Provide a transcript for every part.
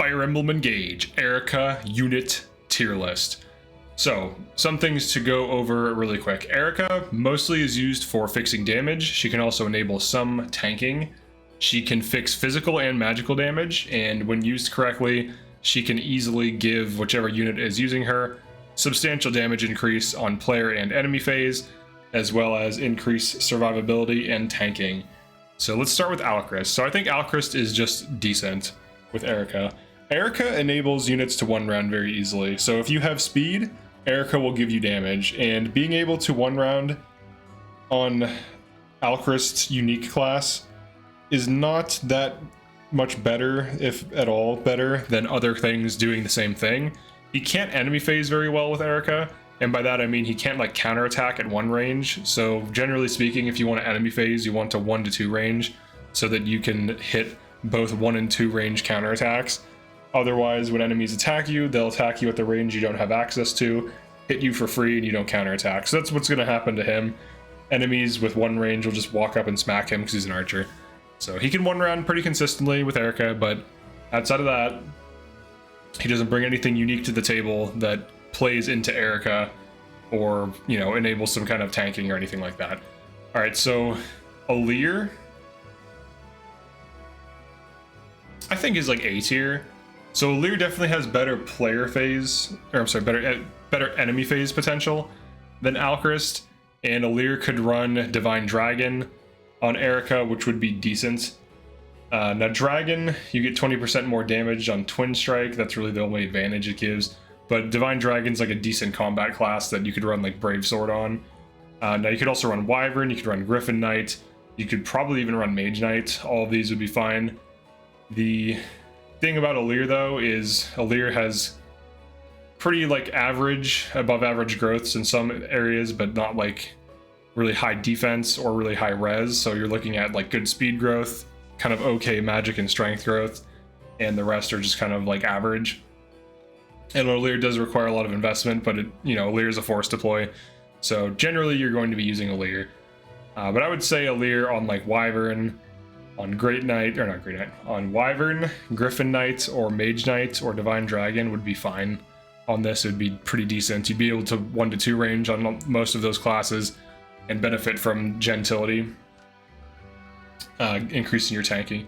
Fire Emblem Engage, Eirika unit tier list. So, some things to go over really quick. Eirika mostly is used for fixing damage. She can also enable some tanking. She can fix physical and magical damage, and when used correctly, she can easily give whichever unit is using her substantial damage increase on player and enemy phase, as well as increase survivability and tanking. So let's start with Alchrist. So I think Alchrist is just decent with Eirika. Eirika enables units to one round very easily. So if you have speed, Eirika will give you damage, and being able to one round on Alchrist's unique class is not that much better, if at all better, than other things doing the same thing. He can't enemy phase very well with Eirika, and by that I mean he can't like counterattack at one range. So generally speaking, if you want to enemy phase, you want to 1 to 2 range so that you can hit both 1 and 2 range counterattacks. Otherwise, when enemies attack you, they'll attack you at the range you don't have access to, hit you for free, and you don't counterattack. So that's what's going to happen to him. Enemies with 1 range will just walk up and smack him because he's an archer. So he can one round pretty consistently with Eirika, but outside of that, he doesn't bring anything unique to the table that plays into Eirika or, you know, enables some kind of tanking or anything like that. All right, so Aler, I think is like A tier. So Aler definitely has better player phase, or I'm sorry, better enemy phase potential than Alchrist, and Aler could run Divine Dragon on Eirika, which would be decent. Now Dragon, you get 20% more damage on Twin Strike. That's really the only advantage it gives. But Divine Dragon's like a decent combat class that you could run like Brave Sword on. Now you could also run Wyvern, you could run Griffin Knight, you could probably even run Mage Knight. All of these would be fine. The thing about Aler though is Aler has pretty like average, above average growths in some areas, but not like really high defense or really high res. So you're looking at like good speed growth, kind of okay magic and strength growth, and the rest are just kind of like average. And Aler does require a lot of investment, but it, you know, Aler is a force deploy, so generally you're going to be using Aler. But I would say Aler on like Wyvern, on Great Knight, or not Great Knight, on Wyvern, Griffin Knight, or Mage Knight, or Divine Dragon would be fine. On this, it would be pretty decent. You'd be able to 1 to 2 range on most of those classes and benefit from gentility, increasing your tanking.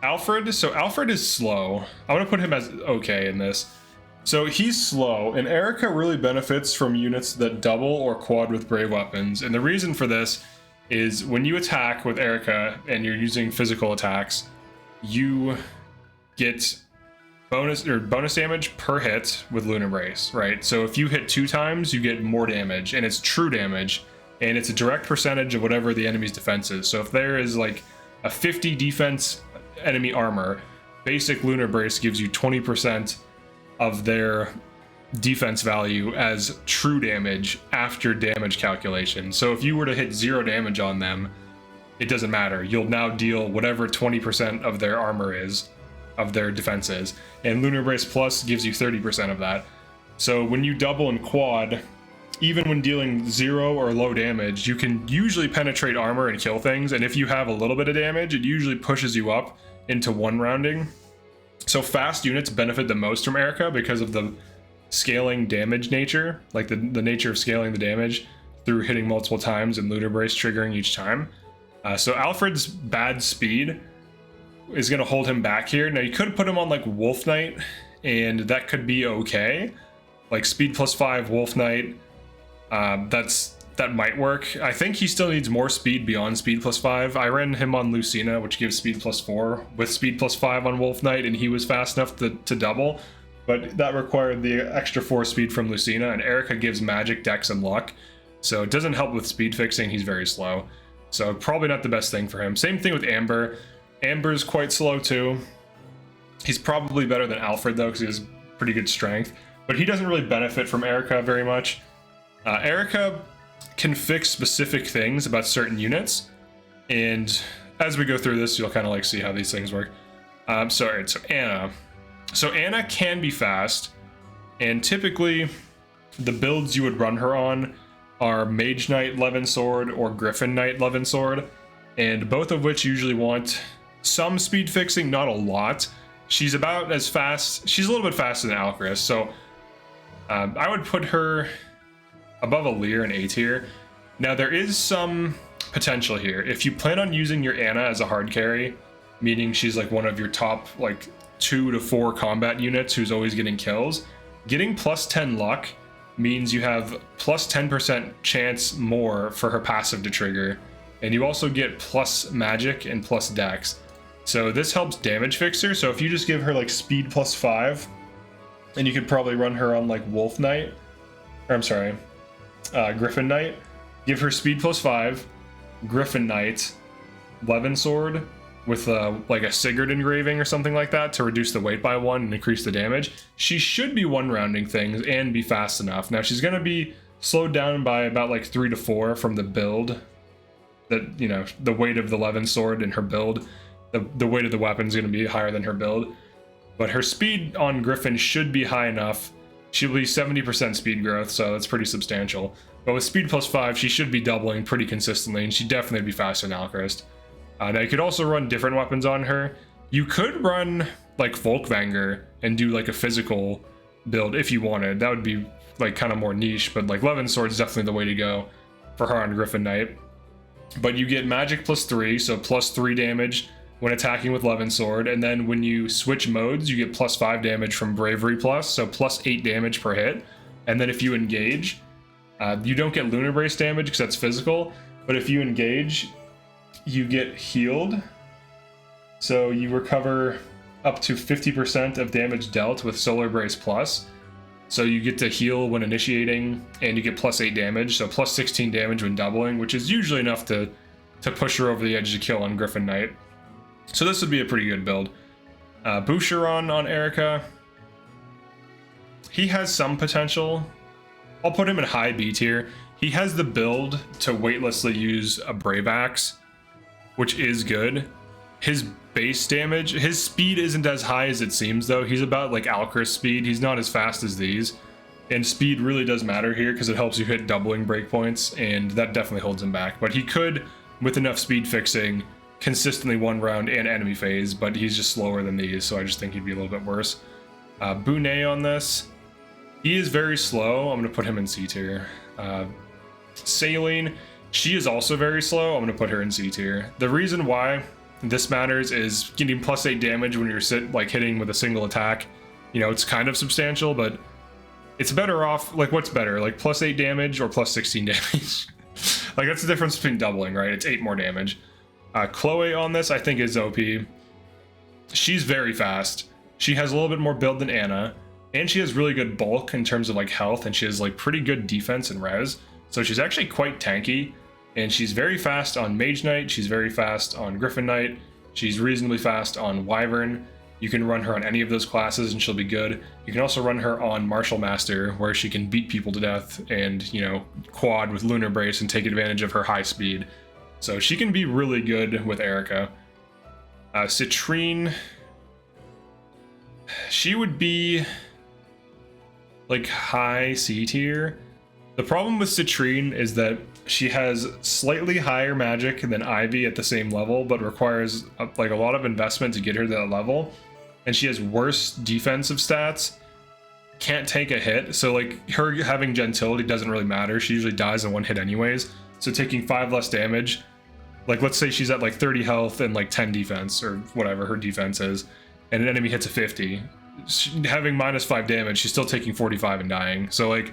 Alfred, so Alfred is slow. I'm gonna put him as okay in this. So he's slow, and Eirika really benefits from units that double or quad with brave weapons. And the reason for this is when you attack with Eirika and you're using physical attacks, you get bonus damage per hit with Lunar Brace, right? So if you hit 2 times, you get more damage, and it's true damage, and it's a direct percentage of whatever the enemy's defense is. So if there is like a 50 defense enemy armor, basic Lunar Brace gives you 20% of their defense value as true damage after damage calculation. So if you were to hit 0 damage on them, it doesn't matter. You'll now deal whatever 20% of their armor is, of their defenses, and Lunar Brace Plus gives you 30% of that. So when you double and quad, even when dealing 0 or low damage, you can usually penetrate armor and kill things, and if you have a little bit of damage, it usually pushes you up into 1 rounding. So fast units benefit the most from Eirika because of the scaling damage nature, like the nature of scaling the damage through hitting multiple times and Lunar Brace triggering each time. So Alfred's bad speed is going to hold him back here. Now you could put him on like Wolf Knight, and that could be okay. Like speed +5 Wolf Knight, that might work. I think he still needs more speed beyond speed +5. I ran him on Lucina, which gives speed +4 with speed +5 on Wolf Knight, and he was fast enough to double, but that required the extra 4 speed from Lucina, and Eirika gives magic, dex, and luck, so it doesn't help with speed fixing. He's very slow, so probably not the best thing for him. Same thing with Amber. Amber's quite slow too. He's probably better than Alfred though, because he has pretty good strength, but he doesn't really benefit from Eirika very much. Eirika can fix specific things about certain units, and as we go through this, you'll kind of like see how these things work. So Anna. So Anna can be fast, and typically the builds you would run her on are Mage Knight Levin Sword or Griffin Knight Levin Sword, and both of which usually want some speed fixing, not a lot. she's about as fast. She's a little bit faster than Alchrist, so I would put her above Aler in A tier. Now there is some potential here. If you plan on using your Anna as a hard carry, meaning she's like one of your top like 2 to 4 combat units who's always getting kills, getting plus 10 luck means you have plus 10% chance more for her passive to trigger, and you also get plus magic and plus dex. So this helps damage fixer. So if you just give her like speed plus 5, and you could probably run her on like Wolf Knight, or I'm sorry, Griffin Knight, give her speed plus 5, Griffin Knight, Levin Sword with like a Sigurd engraving or something like that to reduce the weight by 1 and increase the damage. She should be one rounding things and be fast enough. Now she's going to be slowed down by about like 3 to 4 from the build, that, you know, the weight of the Levin Sword and her build. The weight of the weapon is going to be higher than her build, but her speed on Griffin should be high enough. She'll be 70% speed growth, so that's pretty substantial. But with speed plus 5, she should be doubling pretty consistently, and she'd definitely be faster than Alchrist. Now you could also run different weapons on her. You could run like Volkvanger and do like a physical build if you wanted. That would be like kind of more niche, but like Levin Sword is definitely the way to go for her on Griffin Knight. But you get magic plus 3, so plus 3 damage when attacking with Levin Sword, and then when you switch modes, you get plus 5 damage from Bravery plus, so plus 8 damage per hit. And then if you engage, you don't get Lunar Brace damage because that's physical, but if you engage, you get healed. So you recover up to 50% of damage dealt with Solar Brace plus. So you get to heal when initiating, and you get plus 8 damage, so plus 16 damage when doubling, which is usually enough to push her over the edge to kill on Griffin Knight. So this would be a pretty good build. Bueron on Erica. He has some potential. I'll put him in high B tier. He has the build to weightlessly use a Brave Axe, which is good. His base damage, his speed isn't as high as it seems though. He's about like Alchrist speed. He's not as fast as these. And speed really does matter here because it helps you hit doubling breakpoints, and that definitely holds him back. But he could, with enough speed fixing, consistently one round and enemy phase, but he's just slower than these, so I just think he'd be a little bit worse. Bueron on this. He is very slow. I'm going to put him in C tier. Saline, she is also very slow. I'm going to put her in C tier. The reason why this matters is getting plus 8 damage when you're hitting with a single attack. You know, it's kind of substantial, but it's better off, like, what's better? Like plus 8 damage or plus 16 damage? Like, that's the difference between doubling, right? It's 8 more damage. Chloe on this, I think, is OP. She's very fast. She has a little bit more build than Anna, and she has really good bulk in terms of like health, and she has like pretty good defense and res. So she's actually quite tanky, and she's very fast on Mage Knight. She's very fast on Griffin Knight. She's reasonably fast on Wyvern. You can run her on any of those classes and she'll be good. You can also run her on Martial Master, where she can beat people to death and, you know, quad with Lunar Brace and take advantage of her high speed. So she can be really good with Eirika. Citrine, she would be like high C tier. The problem with Citrine is that she has slightly higher magic than Ivy at the same level, but requires like a lot of investment to get her to that level. And she has worse defensive stats, can't take a hit. So like her having gentility doesn't really matter. She usually dies in one hit anyways. So taking 5 less damage, like let's say she's at like 30 health and like 10 defense or whatever her defense is, and an enemy hits a 50. Having -5 damage, she's still taking 45 and dying. So like,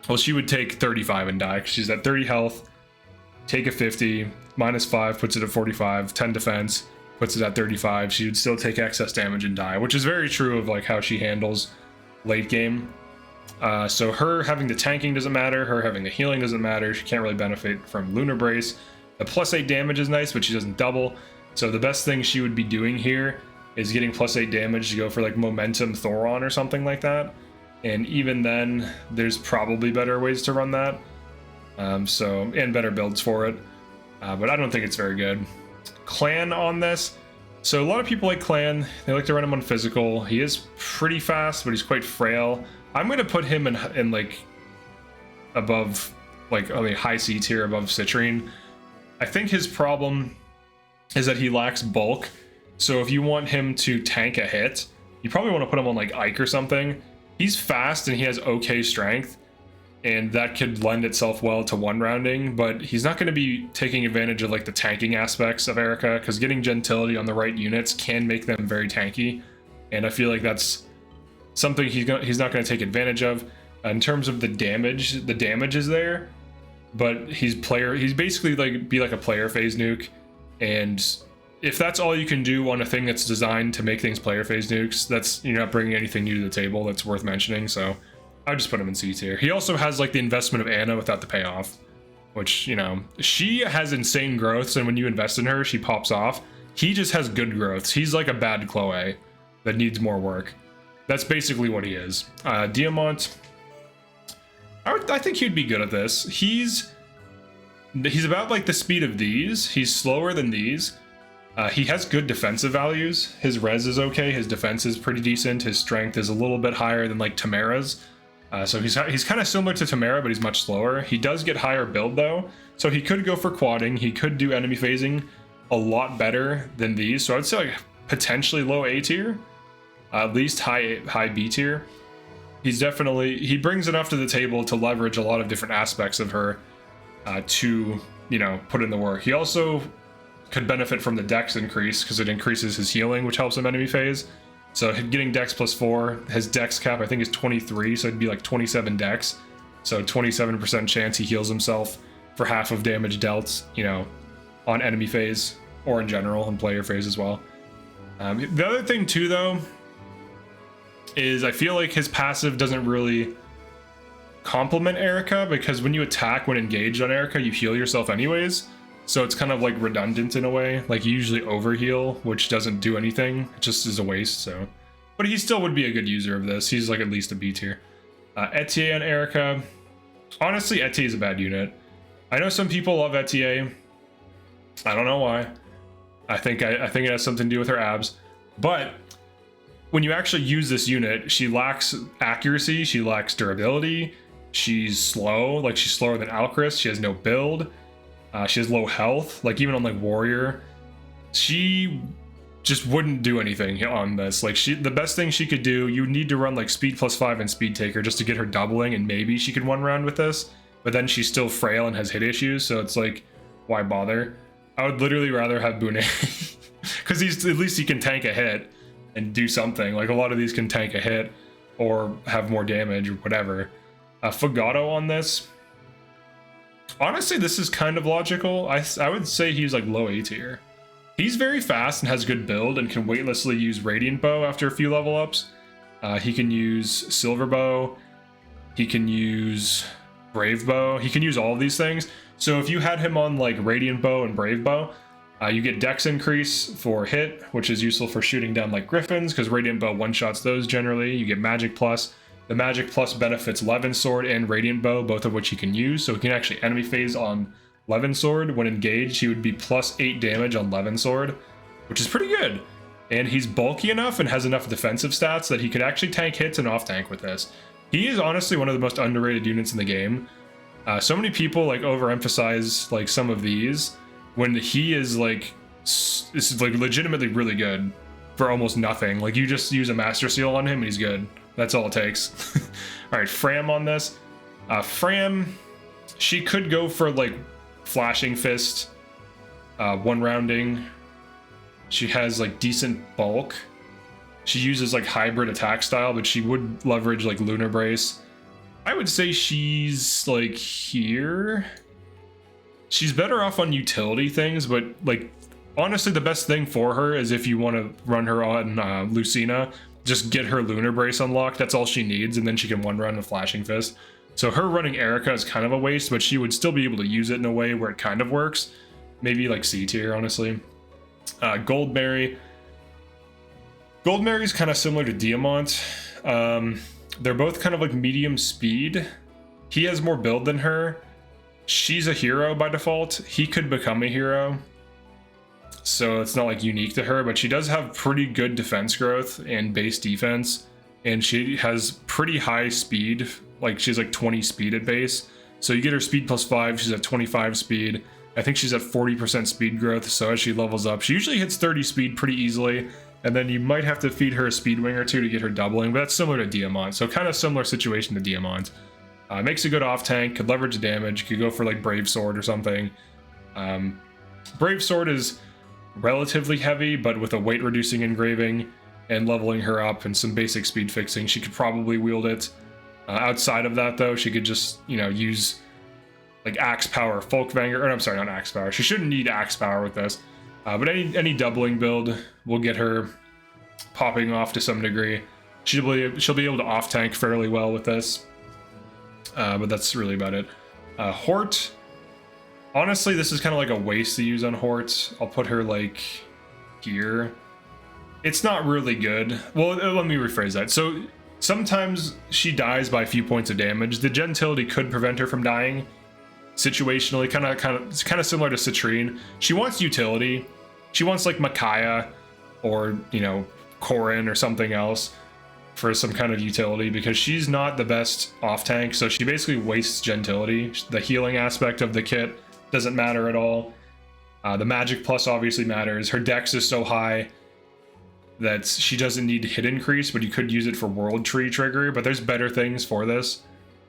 well, she would take 35 and die because she's at 30 health, take a 50, -5 puts it at 45, 10 defense puts it at 35. She would still take excess damage and die, which is very true of like how she handles late game. So her having the tanking doesn't matter, her having the healing doesn't matter. She can't really benefit from Lunar Brace. The +8 damage is nice, but she doesn't double. So the best thing she would be doing here is getting +8 damage to go for like Momentum Thoron or something like that. And even then, there's probably better ways to run that. And better builds for it. But I don't think it's very good. Clan on this. So a lot of people like Clan. They like to run him on physical. He is pretty fast, but he's quite frail. I'm going to put him in like above, like, I mean, high C tier above Citrine. I think his problem is that he lacks bulk, So if you want him to tank a hit, you probably want to put him on like Ike or something. He's fast and he has okay strength, and that could lend itself well to one rounding, but he's not going to be taking advantage of like the tanking aspects of Erica, because getting gentility on the right units can make them very tanky, and I feel like that's something he's not going to take advantage of. In terms of the damage is there, but he's basically like be like a player phase nuke, and if that's all you can do on a thing that's designed to make things player phase nukes, that's, you're not bringing anything new to the table that's worth mentioning. So I just put him in C tier. He also has like the investment of Anna without the payoff, which, you know, she has insane growths, and when you invest in her, she pops off. He just has good growths. He's like a bad Chloe that needs more work. That's basically what he is. Diamont, I think he'd be good at this. He's about like the speed of these. He's slower than these. He has good defensive values. His res is okay. His defense is pretty decent. His strength is a little bit higher than like Tamara's. So he's kind of similar to Tamara, but he's much slower. He does get higher build though, so he could go for quadding. He could do enemy phasing a lot better than these. So I'd say like potentially low A tier, at least high B tier. He brings enough to the table to leverage a lot of different aspects of her to, you know, put in the work. He also could benefit from the dex increase because it increases his healing, which helps him enemy phase. So getting dex +4, his dex cap I think is 23, so it'd be like 27 dex. So 27% chance he heals himself for half of damage dealt, you know, on enemy phase or in general in player phase as well. The other thing too though is I feel like his passive doesn't really complement Erica, because when you attack when engaged on Erica, you heal yourself anyways. So it's kind of like redundant in a way. Like you usually overheal, which doesn't do anything. It just is a waste. So, but he still would be a good user of this. He's like at least a B tier. Etié and Erica. Honestly, Etié is a bad unit. I know some people love Etié. I don't know why. I think it has something to do with her abs. But when you actually use this unit, she lacks accuracy. She lacks durability. She's slow. Like she's slower than Alchrist. She has no build. She has low health, like even on like warrior, she just wouldn't do anything on this. Like the best thing she could do, you need to run like speed +5 and speed taker just to get her doubling, and maybe she could one round with this, but then she's still frail and has hit issues. So it's like, why bother? I would literally rather have Bueron, because at least he can tank a hit and do something. Like a lot of these can tank a hit or have more damage or whatever. Fato on this. Honestly, this is kind of logical. I would say he's like low A tier. He's very fast and has good build and can weightlessly use Radiant Bow after a few level ups. He can use Silver Bow. He can use Brave Bow. He can use all of these things. So if you had him on like Radiant Bow and Brave Bow, you get dex increase for hit, which is useful for shooting down like griffins, because Radiant Bow one-shots those generally. You get Magic Plus. The Magic Plus benefits Levin Sword and Radiant Bow, both of which he can use. So he can actually enemy phase on Levin Sword. When engaged, he would be +8 damage on Levin Sword, which is pretty good. And he's bulky enough and has enough defensive stats that he could actually tank hits and off tank with this. He is honestly one of the most underrated units in the game. So many people like overemphasize like some of these when he is like, this is like legitimately really good for almost nothing. Like you just use a Master Seal on him and he's good. That's all it takes. All right, Fram on this. Fram, she could go for like Flashing Fist, one rounding. She has like decent bulk. She uses like hybrid attack style, but she would leverage like Lunar Brace. I would say she's like here. She's better off on utility things, but like honestly, the best thing for her is if you want to run her on Lucina, just get her Lunar Brace unlocked. That's all she needs, and then she can one run with Flashing Fist. So her running Eirika is kind of a waste, but she would still be able to use it in a way where it kind of works. Maybe like C tier, honestly. Goldmarry. Goldmarry's kind of similar to Diamont. They're both kind of like medium speed. He has more build than her. She's a hero by default. He could become a hero, so it's not like unique to her, but she does have pretty good defense growth and base defense, and she has pretty high speed. Like she's like 20 speed at base, so you get her speed +5, she's at 25 speed. I think she's at 40% speed growth, so as she levels up, she usually hits 30 speed pretty easily, and then you might have to feed her a speed wing or two to get her doubling, but that's similar to Diamant, so kind of similar situation to Diamant. Makes a good off tank, could leverage damage, could go for like Brave Sword or something. Brave Sword is relatively heavy, but with a weight reducing engraving and leveling her up and some basic speed fixing, she could probably wield it. Outside of that though, she could just, you know, use like Axe Power, Folk Vanguard, or I'm sorry, not Axe Power. She shouldn't need Axe Power with this. But any doubling build will get her popping off to some degree. She'll be able to off tank fairly well with this. But that's really about it. Hort, honestly, this is kind of like a waste to use on Hort. I'll put her like here. It's not really good. Well, let me rephrase that. So sometimes she dies by a few points of damage. The gentility could prevent her from dying situationally, kind of similar to Citrine. She wants utility. She wants like Micaiah or, you know, Corin or something else for some kind of utility, because she's not the best off tank, so she basically wastes gentility. The healing aspect of the kit doesn't matter at all. The magic plus obviously matters. Her dex is so high that she doesn't need hit increase, but you could use it for world tree trigger, but there's better things for this.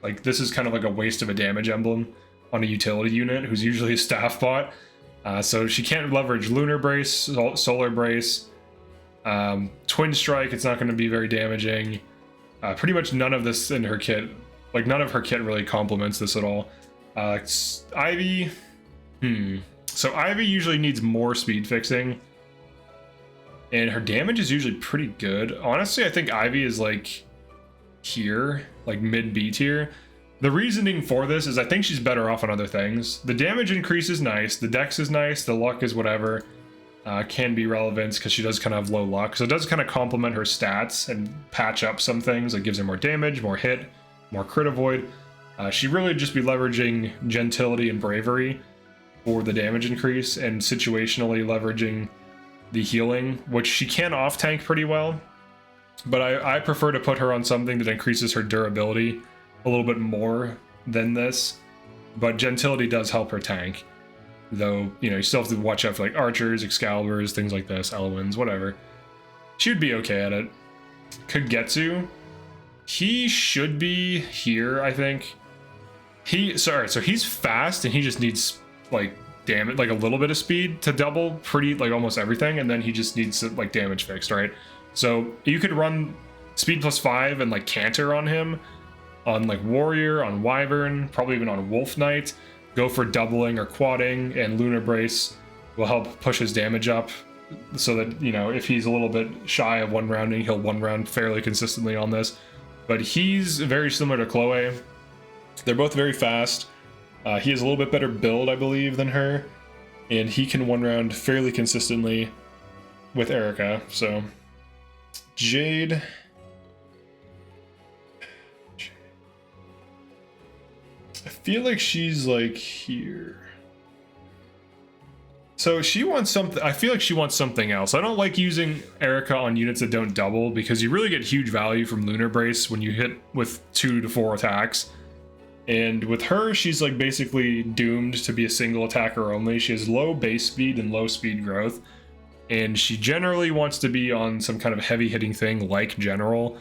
Like, this is kind of like a waste of a damage emblem on a utility unit who's usually a staff bot. So she can't leverage Lunar Brace, Solar Brace, Twin Strike. It's not going to be very damaging. Pretty much none of this in her kit, like none of her kit really complements this at all. Ivy, so Ivy usually needs more speed fixing, and her damage is usually pretty good. Honestly, I think Ivy is like here, like mid B tier. The reasoning for this is I think she's better off on other things. The damage increase is nice, the dex is nice, the luck is whatever. Can be relevant because she does kind of have low luck, so it does kind of complement her stats and patch up some things. It gives her more damage, more hit, more crit avoid. She really just be leveraging gentility and bravery for the damage increase, and situationally leveraging the healing, which she can off tank pretty well, but I prefer to put her on something that increases her durability a little bit more than this. But gentility does help her tank, though, you know, you still have to watch out for like archers, Excaliburs, things like this, Elwins, whatever. She would be okay at it. Kagetsu, he should be here, I think. So he's fast, and he just needs like damage, like a little bit of speed to double pretty like almost everything, and then he just needs like damage fixed, right? So you could run speed +5 and like canter on him, on like Warrior, on Wyvern, probably even on Wolf Knight. Go for doubling or quadding, and Lunar Brace will help push his damage up, so that, you know, if he's a little bit shy of one rounding, he'll one round fairly consistently on this. But he's very similar to Chloe. They're both very fast. He has a little bit better build, I believe, than her, and he can one round fairly consistently with Eirika. So Jade, I feel like she's like here. So she wants something. I feel like she wants something else. I don't like using Eirika on units that don't double, because you really get huge value from Lunar Brace when you hit with 2 to 4 attacks. And with her, she's like basically doomed to be a single attacker only. She has low base speed and low speed growth, and she generally wants to be on some kind of heavy hitting thing like General,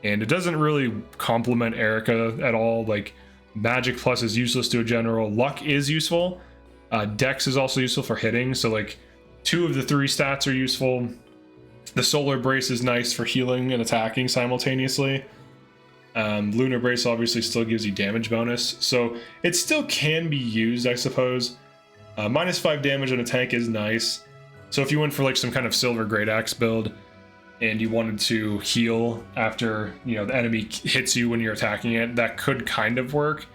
and it doesn't really complement Eirika at all. Like, Magic Plus is useless to a General. Luck is useful. Dex is also useful for hitting, so like 2 of the 3 stats are useful. The Solar Brace is nice for healing and attacking simultaneously. Lunar Brace obviously still gives you damage bonus, so it still can be used, I suppose. -5 damage on a tank is nice. So if you went for like some kind of Silver Great Axe build, and you wanted to heal after, you know, the enemy hits you when you're attacking it, that could kind of work.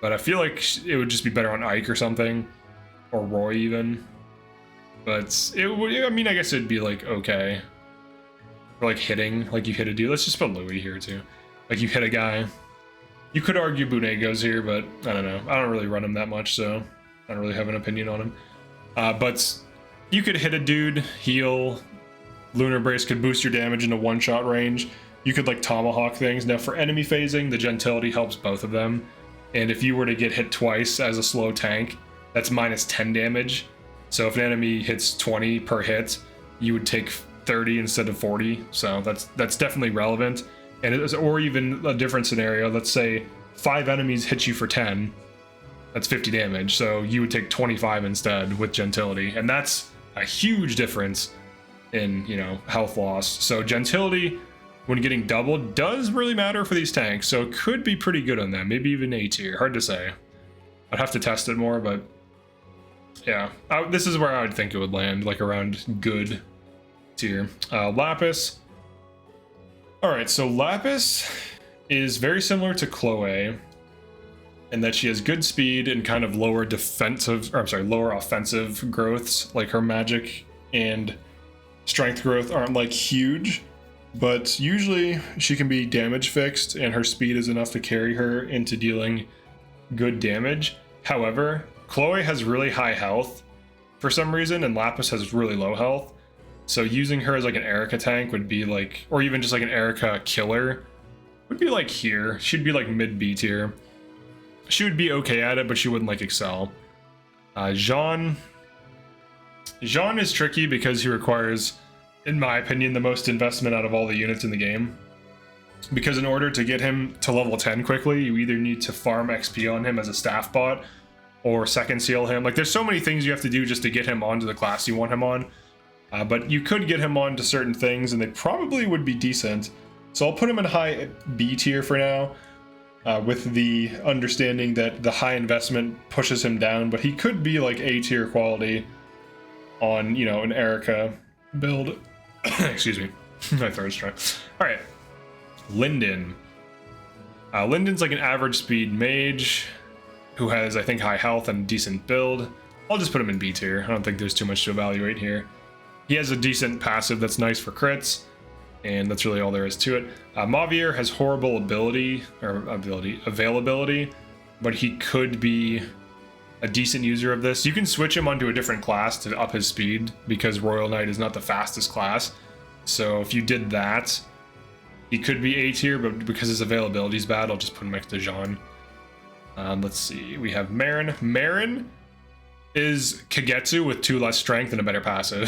But I feel like it would just be better on Ike or something, or Roy even. But it would, I mean, I guess it'd be like okay. Or like hitting, like you hit a dude. Let's just put Louis here too. Like you hit a guy. You could argue Bonet goes here, but I don't know. I don't really run him that much, so I don't really have an opinion on him. But you could hit a dude, heal. Lunar Brace could boost your damage into one-shot range. You could like tomahawk things. Now for enemy phasing, the gentility helps both of them. And if you were to get hit twice as a slow tank, that's minus 10 damage. So if an enemy hits 20 per hit, you would take 30 instead of 40. So that's definitely relevant. And it is, or even a different scenario, let's say 5 enemies hit you for 10, that's 50 damage. So you would take 25 instead with gentility. And that's a huge difference in, you know, health loss. So gentility, when getting doubled, does really matter for these tanks. So it could be pretty good on them, maybe even A tier, hard to say. I'd have to test it more, but yeah, this is where I would think it would land, like around good tier. Lapis. All right, so Lapis is very similar to Chloe in that she has good speed and kind of lower defensive, or I'm sorry, lower offensive growths. Like her magic and strength growth aren't like huge, but usually she can be damage fixed and her speed is enough to carry her into dealing good damage. However, Chloe has really high health for some reason and Lapis has really low health. So using her as like an Erica tank would be like, or even just like an Erica killer would be like here. She'd be like mid B tier. She would be okay at it, but she wouldn't like excel. Jean is tricky because he requires, in my opinion, the most investment out of all the units in the game. Because in order to get him to level 10 quickly, you either need to farm XP on him as a staff bot or second seal him. Like there's so many things you have to do just to get him onto the class you want him on. But you could get him onto certain things and they probably would be decent. So I'll put him in high B tier for now, with the understanding that the high investment pushes him down, but he could be like A tier quality on, you know, an Erica build. Excuse me, my throat's dry. All right, Linden. Linden's like an average speed mage who has, I think, high health and decent build. I'll just put him in B tier. I don't think there's too much to evaluate here. He has a decent passive that's nice for crits, and that's really all there is to it. Mavier has horrible availability, but he could be a decent user of this. You can switch him onto a different class to up his speed because Royal Knight is not the fastest class. So if you did that, he could be A tier, but because his availability is bad, I'll just put him next to Jean. Let's see, we have Marin. Marin is Kagetsu with 2 less strength and a better passive.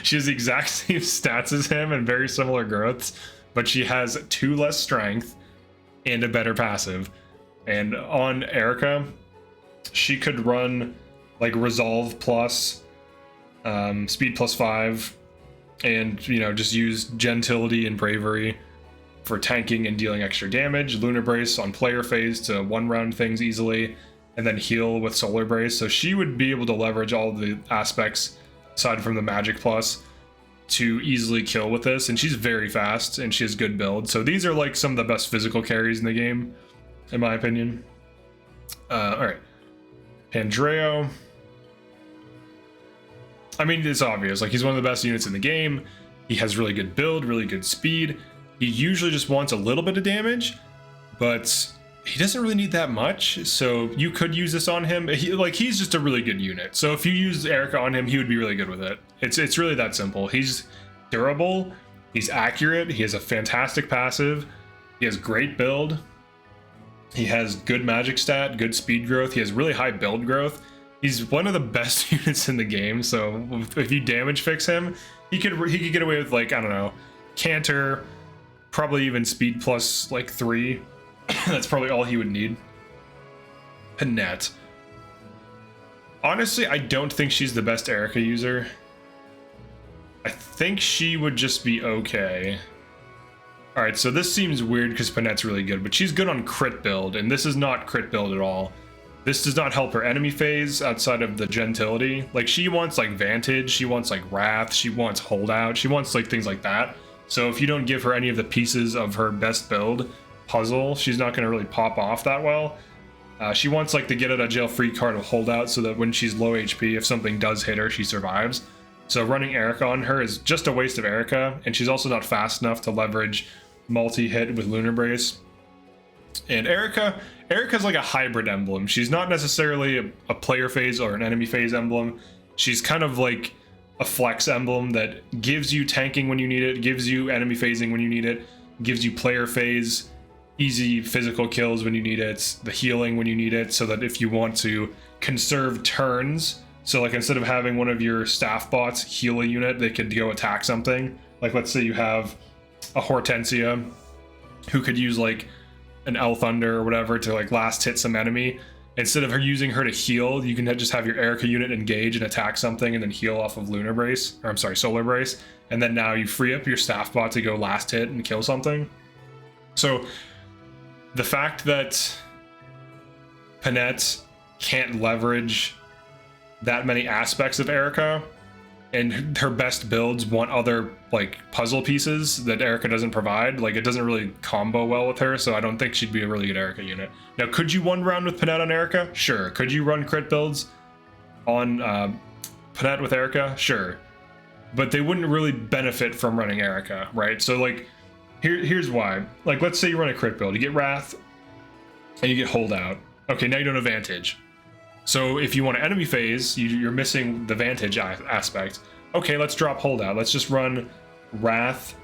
She has the exact same stats as him and very similar growths, but she has 2 less strength and a better passive. And on Erica, she could run like Resolve plus, Speed plus 5, and, you know, just use Gentility and Bravery for tanking and dealing extra damage. Lunar Brace on player phase to one-round things easily, and then heal with Solar Brace. So she would be able to leverage all the aspects aside from the Magic Plus to easily kill with this. And she's very fast and she has good build. So these are like some of the best physical carries in the game, in my opinion. All right, Pandreo. I mean, it's obvious. Like, he's one of the best units in the game. He has really good build, really good speed. He usually just wants a little bit of damage, but he doesn't really need that much. So you could use this on him. He's just a really good unit. So if you use Erica on him, he would be really good with it. It's really that simple. He's durable. He's accurate. He has a fantastic passive. He has great build. He has good magic stat, good speed growth. He has really high build growth. He's one of the best units in the game. So if you damage fix him, he could get away with, like, I don't know, Canter, probably even speed plus like 3. That's probably all he would need. Panette. Honestly, I don't think she's the best Erica user. I think she would just be okay. Alright, so this seems weird because Panette's really good, but she's good on crit build, and this is not crit build at all. This does not help her enemy phase outside of the gentility. Like, she wants like Vantage, she wants like Wrath, she wants Holdout, she wants like things like that. So if you don't give her any of the pieces of her best build puzzle, she's not going to really pop off that well. She wants like the get out of jail free card of Holdout so that when she's low HP, if something does hit her, she survives. So running Erica on her is just a waste of Erica, and she's also not fast enough to leverage multi-hit with Lunar Brace. And Erica's like a hybrid emblem. She's not necessarily a player phase or an enemy phase emblem. She's kind of like a flex emblem that gives you tanking when you need it, gives you enemy phasing when you need it, gives you player phase easy physical kills when you need it, the healing when you need it, so that if you want to conserve turns, so like instead of having one of your staff bots heal a unit, they could go attack something. Like let's say you have a Hortensia who could use like an L Thunder or whatever to like last hit some enemy. Instead of her using her to heal, you can just have your Eirika unit engage and attack something and then heal off of Lunar Brace, or I'm sorry, Solar Brace. And then now you free up your staff bot to go last hit and kill something. So the fact that Panette can't leverage that many aspects of Eirika, and her best builds want other like puzzle pieces that Eirika doesn't provide, like it doesn't really combo well with her, so I don't think she'd be a really good Eirika unit. Now, could you one round with Panette on Eirika? Sure. Could you run crit builds on Panette with Eirika? Sure. But they wouldn't really benefit from running Eirika, right? So like, here's why. Like, let's say you run a crit build, you get Wrath, and you get Holdout. Okay, now you don't have Vantage. So if you want an enemy phase, you're missing the Vantage aspect. Okay, let's drop Holdout. Let's just run Wrath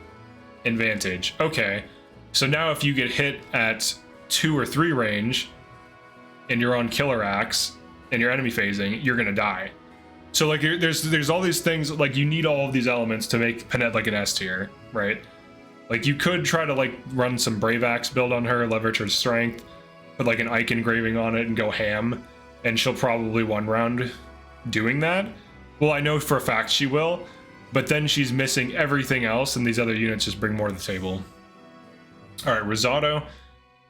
and Vantage. Okay, so now if you get hit at 2 or 3 range, and you're on Killer Axe, and you're enemy phasing, you're gonna die. So like, there's all these things, like you need all of these elements to make Panette like an S tier, right? Like you could try to like run some Brave Axe build on her, leverage her strength, put like an Ike engraving on it and go ham. And she'll probably one round doing that. Well, I know for a fact she will, but then she's missing everything else, and these other units just bring more to the table. All right, Risotto.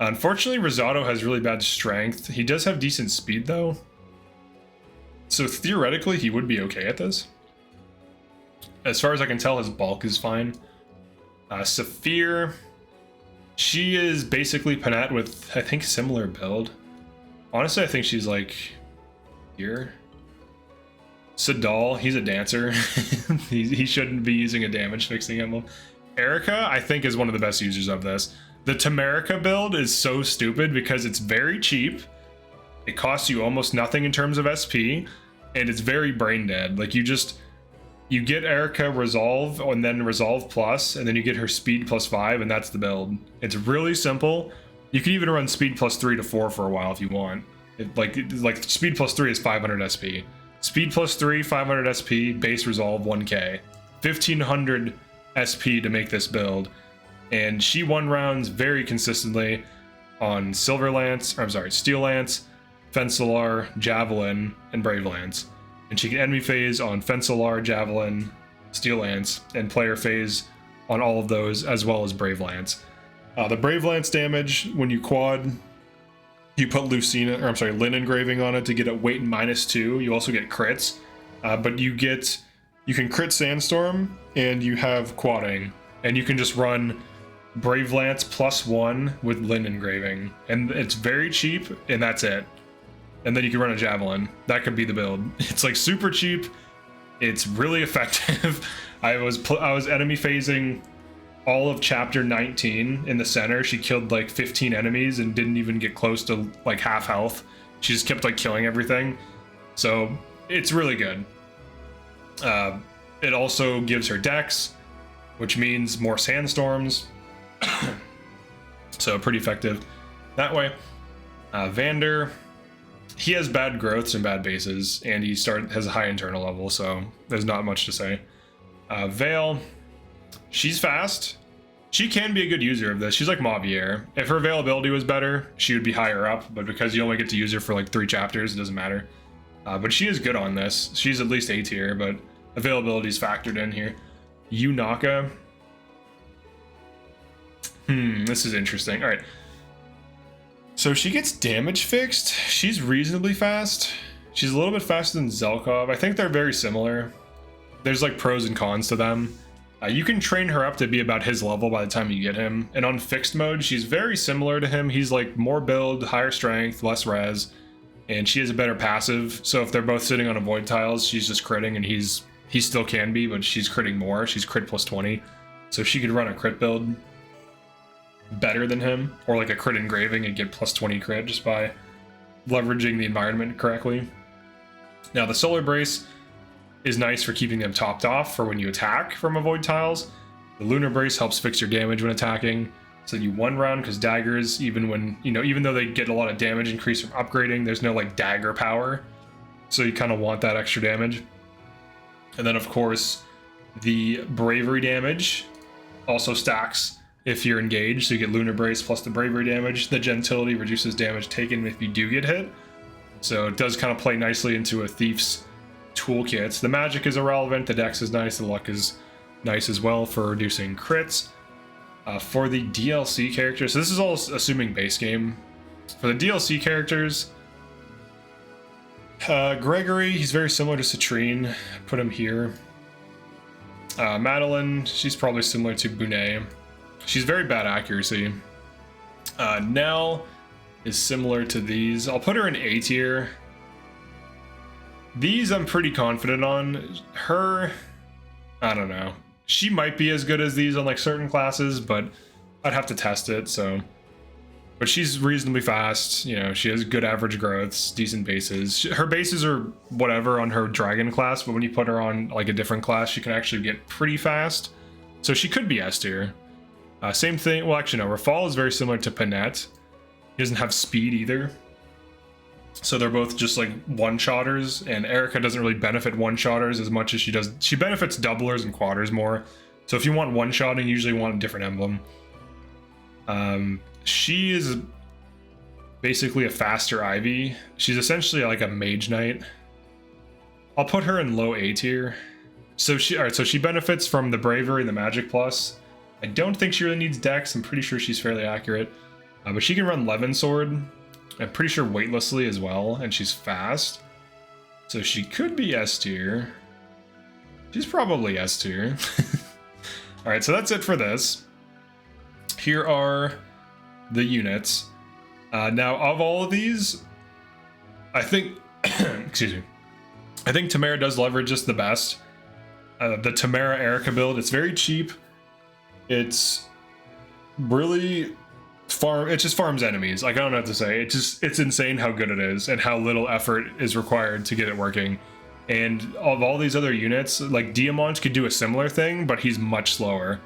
Unfortunately, Risotto has really bad strength. He does have decent speed, though. So theoretically, he would be okay at this. As far as I can tell, his bulk is fine. Saphir. She is basically Panette with, I think, similar build. Honestly, I think she's like here. Sadal, he's a dancer. he shouldn't be using a damage fixing emblem. Eirika, I think, is one of the best users of this. The Tamara build is so stupid because it's very cheap. It costs you almost nothing in terms of SP, and it's very brain dead. Like you get Eirika Resolve and then Resolve Plus, and then you get her speed +5, and that's the build. It's really simple. You can even run speed +3 to 4 for a while if you want. Like speed +3 is 500 SP. Speed +3, 500 SP, base resolve 1k. 1500 SP to make this build. And she one rounds very consistently on Steel Lance, Fencelar, Javelin, and Brave Lance. And she can enemy phase on Fencelar, Javelin, Steel Lance, and player phase on all of those, as well as Brave Lance. The Brave Lance damage, when you quad, you put Lin engraving on it to get a weight -2. You also get crits, but you can crit Sandstorm, and you have quadding, and you can just run Brave Lance +1 with Lin engraving, and it's very cheap, and that's it. And then you can run a Javelin. That could be the build. It's like super cheap. It's really effective. I was enemy phasing all of chapter 19 in the center. She killed like 15 enemies and didn't even get close to like half health. She just kept like killing everything. So it's really good. It also gives her dex, which means more sandstorms. So pretty effective that way. Vander, he has bad growths and bad bases, and he has a high internal level, so there's not much to say. Vale, she's fast. She can be a good user of this. She's like Mauvier. If her availability was better, she would be higher up, but because you only get to use her for like 3 chapters, it doesn't matter. But she is good on this. She's at least A tier, but availability is factored in here. Yaka. This is interesting. All right. So she gets damage fixed. She's reasonably fast. She's a little bit faster than Zelkov. I think they're very similar. There's like pros and cons to them. You can train her up to be about his level by the time you get him. And on fixed mode, she's very similar to him. He's like more build, higher strength, less res, and she has a better passive. So if they're both sitting on avoid tiles, she's just critting, and he still can be, but she's critting more. She's crit +20. So she could run a crit build better than him, or like a crit engraving and get +20 crit just by leveraging the environment correctly. Now the Solar Brace is nice for keeping them topped off for when you attack from avoid tiles. The Lunar Brace helps fix your damage when attacking. So you 1 round, because daggers, even when, you know, even though they get a lot of damage increase from upgrading, there's no like dagger power. So you kind of want that extra damage. And then of course, the bravery damage also stacks if you're engaged. So you get lunar brace plus the bravery damage. The gentility reduces damage taken if you do get hit. So it does kind of play nicely into a thief's toolkit. The magic is irrelevant. The dex is nice. The luck is nice as well for reducing crits. For the DLC characters, so this is all assuming base game. For the DLC characters, Gregory, he's very similar to Citrine. Put him here. Madeline, she's probably similar to Bueron. She's very bad accuracy. Nell is similar to these. I'll put her in A tier. These I'm pretty confident on. Her, I don't know. She might be as good as these on like certain classes, but I'd have to test it. So, but she's reasonably fast. You know, she has good average growths, decent bases. Her bases are whatever on her dragon class, but when you put her on like a different class, she can actually get pretty fast. So she could be S tier. Same thing. Well, actually, no. Rafal is very similar to Panette. He doesn't have speed either. So they're both just like one-shotters, and Erica doesn't really benefit one-shotters as much as she does. She benefits doublers and quadders more. So if you want one-shotting, you usually want a different emblem. She is basically a faster Ivy. She's essentially like a mage knight. I'll put her in low A tier. So she benefits from the bravery and the magic plus. I don't think she really needs dex. I'm pretty sure she's fairly accurate. But she can run Levin Sword. I'm pretty sure weightlessly as well, and she's fast. So she could be S tier. She's probably S tier. Alright, so that's it for this. Here are the units. Now, of all of these, I think... excuse me. I think Tamara does leverage this the best. The Tamara Erica build, it's very cheap. It's really... it just farms enemies. Like, I don't know what to say. It's insane how good it is and how little effort is required to get it working. And of all these other units, like Diamont could do a similar thing, but he's much slower.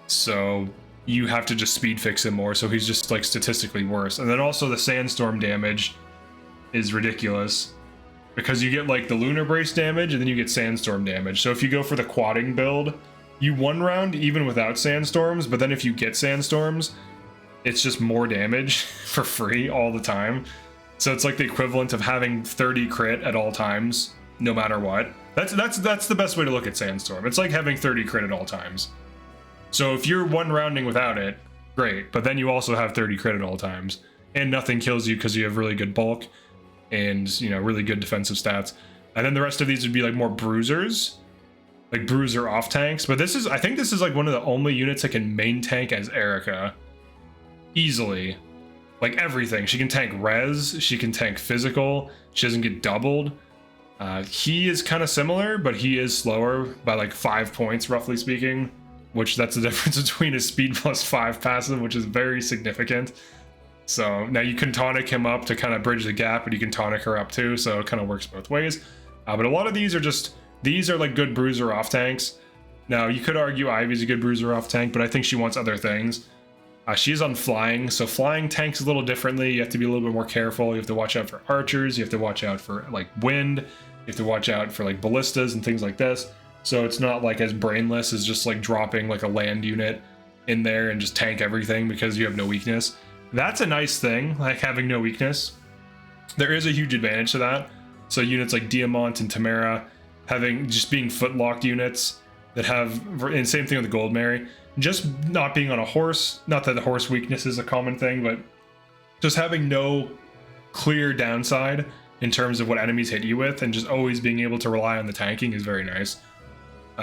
So you have to just speed fix him more, so he's just like statistically worse. And then also the sandstorm damage is ridiculous because you get like the lunar brace damage and then you get sandstorm damage. So if you go for the quadding build, you 1 round even without sandstorms, but then if you get sandstorms, it's just more damage for free all the time. So it's like the equivalent of having 30 crit at all times, no matter what. That's the best way to look at Sandstorm. It's like having 30 crit at all times. So if you're 1 rounding without it, great. But then you also have 30 crit at all times. And nothing kills you because you have really good bulk and, you know, really good defensive stats. And then the rest of these would be like more bruisers. Like bruiser off tanks. But this is, I think this is like one of the only units that can main tank as Eirika. Easily. Like everything. She can tank res, she can tank physical, she doesn't get doubled. He is kind of similar, but he is slower by like 5 points, roughly speaking, which that's the difference between his speed plus 5 passive, which is very significant. So now you can tonic him up to kind of bridge the gap, but you can tonic her up too, so it kind of works both ways. But a lot of these are like good bruiser off tanks. Now you could argue Ivy's a good bruiser off tank, but I think she wants other things. She's on flying, so flying tanks a little differently. You have to be a little bit more careful. You have to watch out for archers. You have to watch out for like wind. You have to watch out for like ballistas and things like this. So it's not like as brainless as just like dropping like a land unit in there and just tank everything because you have no weakness. That's a nice thing, like having no weakness. There is a huge advantage to that. So units like Diamont and Tamara just being footlocked units that have, and same thing with the Goldmarry. Just not being on a horse, not that the horse weakness is a common thing, but just having no clear downside in terms of what enemies hit you with and just always being able to rely on the tanking is very nice.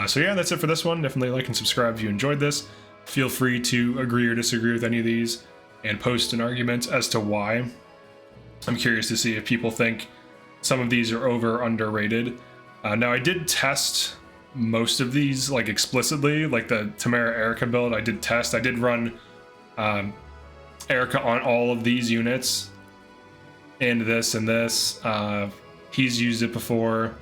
So yeah, that's it for this one. Definitely like and subscribe if you enjoyed this. Feel free to agree or disagree with any of these and post an argument as to why. I'm curious to see if people think some of these are over or underrated. Now I did test most of these like explicitly, like the Tamara Erica build. I did run Erica on all of these units and this and this. He's used it before.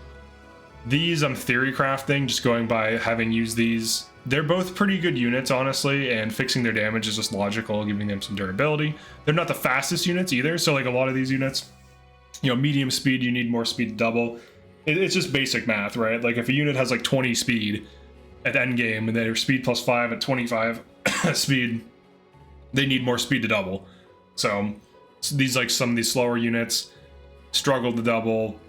These I'm theory crafting, just going by having used these They're both pretty good units, honestly, and fixing their damage is just logical, giving them some durability. They're not the fastest units either, so like a lot of these units, you know, medium speed, you need more speed to double. It's just basic math, right? Like if a unit has like 20 speed at end game and their speed plus 5 at 25 speed, they need more speed to double. So these, like some of these slower units struggle to double.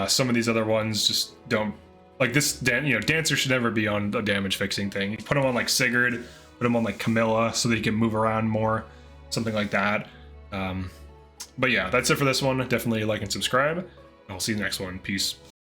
Some of these other ones just don't. Like this, Dancer should never be on a damage fixing thing. You put him on like Sigurd, put him on like Camilla so that he can move around more, something like that. But yeah, that's it for this one. Definitely like and subscribe. I'll see you next one. Peace.